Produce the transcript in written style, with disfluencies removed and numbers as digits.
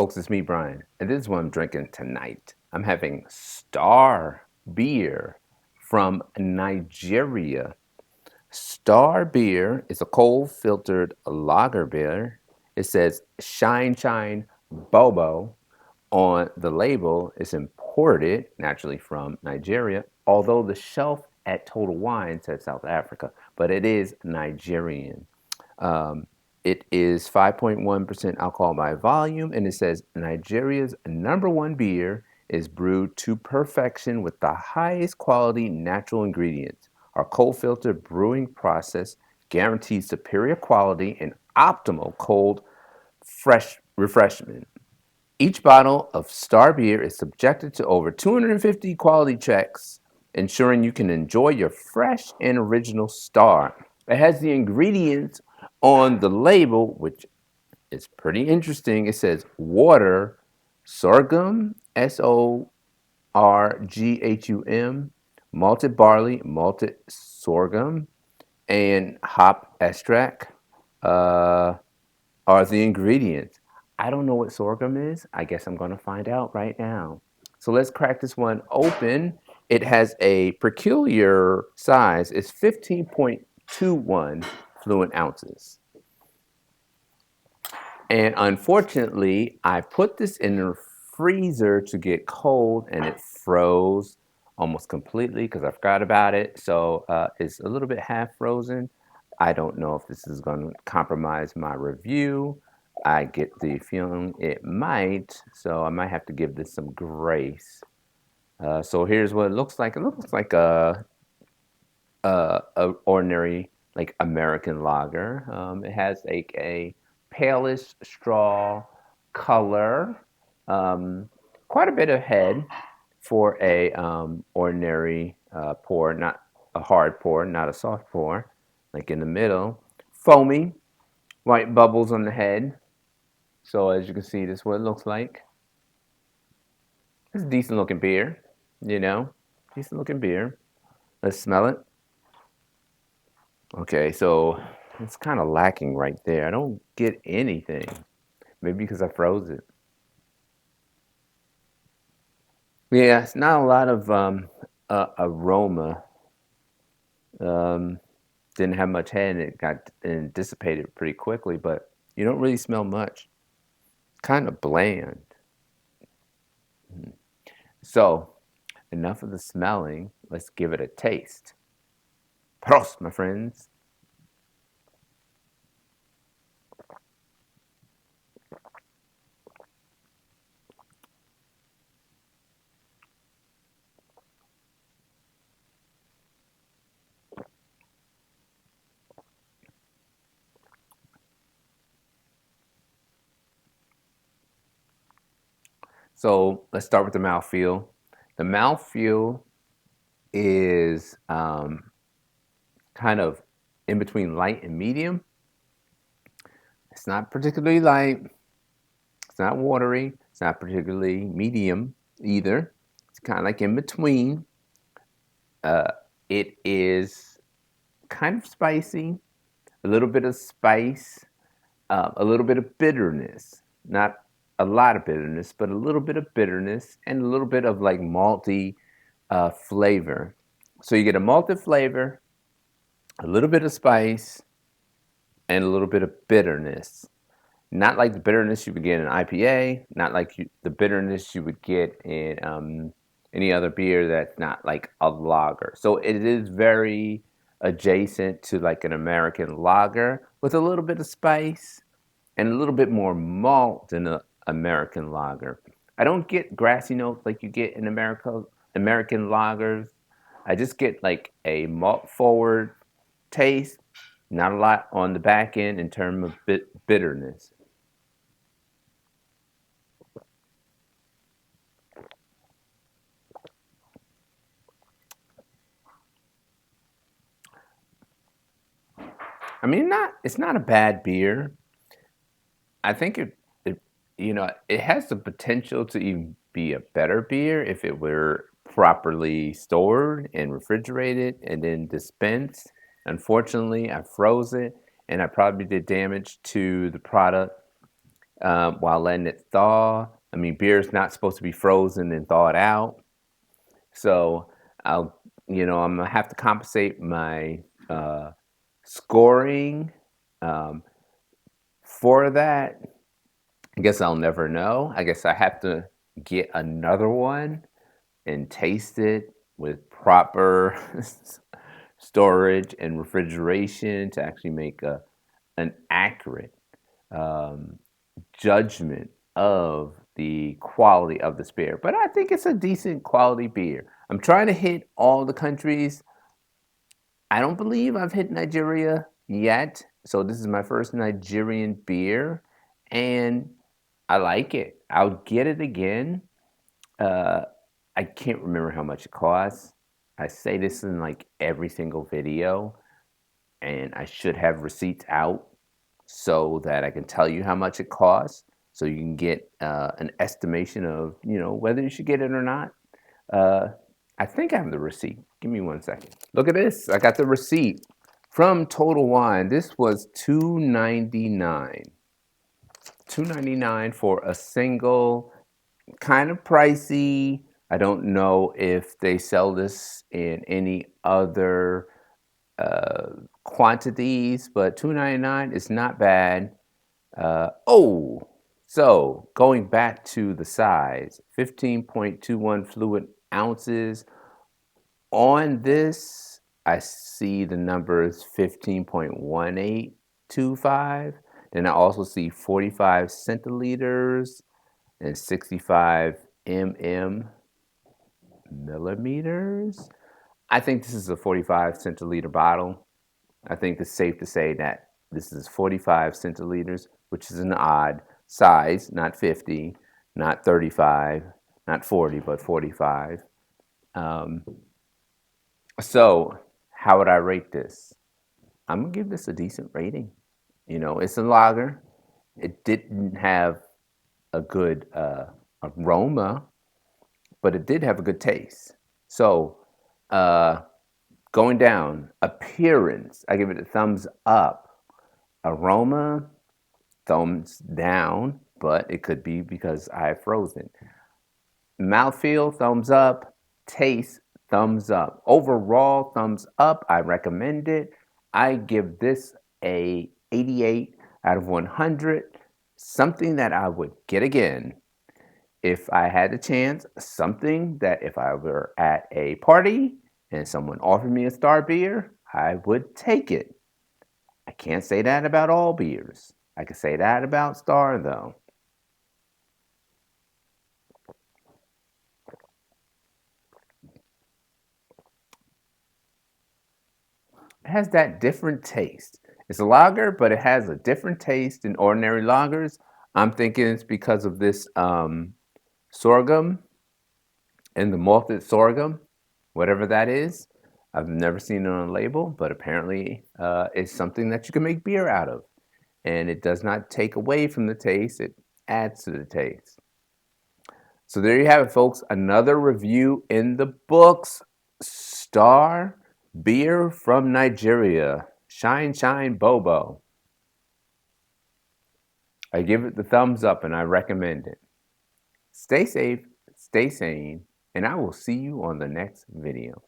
folks, it's me, Brian, and this is what I'm drinking tonight. I'm having Star Beer from Nigeria. Star Beer is a cold filtered lager beer. It says Shine Shine Bobo on the label. It's imported naturally from Nigeria, although the shelf at Total Wine says South Africa, but it is Nigerian. Um, it is 5.1% alcohol by volume, and it says Nigeria's number one beer is brewed to perfection with the highest quality natural ingredients. Our cold filter brewing process guarantees superior quality and optimal cold, fresh refreshment. Each bottle of Star Beer is subjected to over 250 quality checks, ensuring you can enjoy your fresh and original Star. It has the ingredients on the label, which is pretty interesting. It says water, sorghum, sorghum, malted barley, malted sorghum, and hop extract uh, are the ingredients. I don't know what sorghum is. I guess I'm going to find out right now. So let's crack this one open. It has a peculiar size. It's 15.21 fluid ounces. And unfortunately, I put this in the freezer to get cold and it froze almost completely because I forgot about it. So it's a little bit half frozen. I don't know if this is going to compromise my review. I get the feeling it might, so I might have to give this some grace. So here's what it looks like. It looks like a ordinary like American lager. It has a palish straw color, um, quite a bit of head for a ordinary pour, not a hard pour, not a soft pour, like in the middle. Foamy, white bubbles on the head. So as you can see, this is what it looks like. It's a decent looking beer, you know, decent looking beer. Let's smell it. Okay, so it's kind of lacking right there. I don't get anything. Maybe because I froze it. Yeah, it's not a lot of aroma. Um, didn't have much head, and it got and dissipated pretty quickly. But you don't really smell much. Kind of bland. So enough of the smelling. Let's give it a taste. Prost, my friends. So let's start with the mouthfeel. The mouthfeel is kind of in between light and medium. It's not particularly light. It's not watery. It's not particularly medium either. It's kind of like in between. Uh, it is kind of spicy, a little bit of spice, a little bit of bitterness. Not a lot of bitterness, but a little bit of bitterness and a little bit of like malty flavor. So you get a malted flavor, a little bit of spice, and a little bit of bitterness. Not like the bitterness you would get in an IPA, not like the bitterness you would get in any other beer that's not like a lager. So it is very adjacent to like an American lager with a little bit of spice and a little bit more malt than an American lager. I don't get grassy notes like you get in American lagers. I just get like a malt forward taste, not a lot on the back end in terms of bitterness. I mean, not it's not a bad beer. I think it it has the potential to even be a better beer if it were properly stored and refrigerated and then dispensed. Unfortunately, I froze it and I probably did damage to the product while letting it thaw. I mean, beer is not supposed to be frozen and thawed out. So I'll, I'm gonna have to compensate my scoring um, for that. I guess I'll never know. I guess I have to get another one and taste it with proper storage and refrigeration to actually make an accurate um, judgment of the quality of this beer. But I think it's a decent quality beer. I'm trying to hit all the countries. I don't believe I've hit Nigeria yet. So this is my first Nigerian beer, and I like it. I'll get it again. Uh, I can't remember how much it costs. I say this in like every single video, and I should have receipts out so that I can tell you how much it costs, so you can get an estimation of whether you should get it or not. Uh, I think I have the receipt. Give me 1 second. Look at this. I got the receipt from Total Wine. This was $2.99. $2.99 for a single. Kind of pricey. I don't know if they sell this in any other quantities, but $2.99 is not bad. So going back to the size, 15.21 fluid ounces. On this, I see the numbers 15.1825. Then I also see 45 centiliters and 65 millimeters. I think this is a 45 centiliter bottle. I think it's safe to say that this is 45 centiliters, which is an odd size, not 50, not 35, not 40, but 45. Um, so, how would I rate this? I'm gonna give this a decent rating. It's a lager. It didn't have a good aroma, but it did have a good taste. So, uh, going down, appearance, I give it a thumbs up. Aroma, thumbs down, but it could be because I froze it. Mouthfeel, thumbs up. Taste, thumbs up. Overall, thumbs up. I recommend it. I give this a 88 out of 100. Something that I would get again if I had the chance. Something that if I were at a party and someone offered me a star beer, I would take it. I can't say that about all beers. I can say that about Star, though. It has that different taste. It's a lager, but it has a different taste than ordinary lagers. I'm thinking it's because of this sorghum and the malted sorghum, whatever that is. I've never seen it on a label, but apparently it's something that you can make beer out of. And it does not take away from the taste, it adds to the taste. So there you have it, folks. Another review in the books. Star beer from Nigeria. Shine, shine, Bobo. I give it the thumbs up and I recommend it. Stay safe, stay sane, and I will see you on the next video.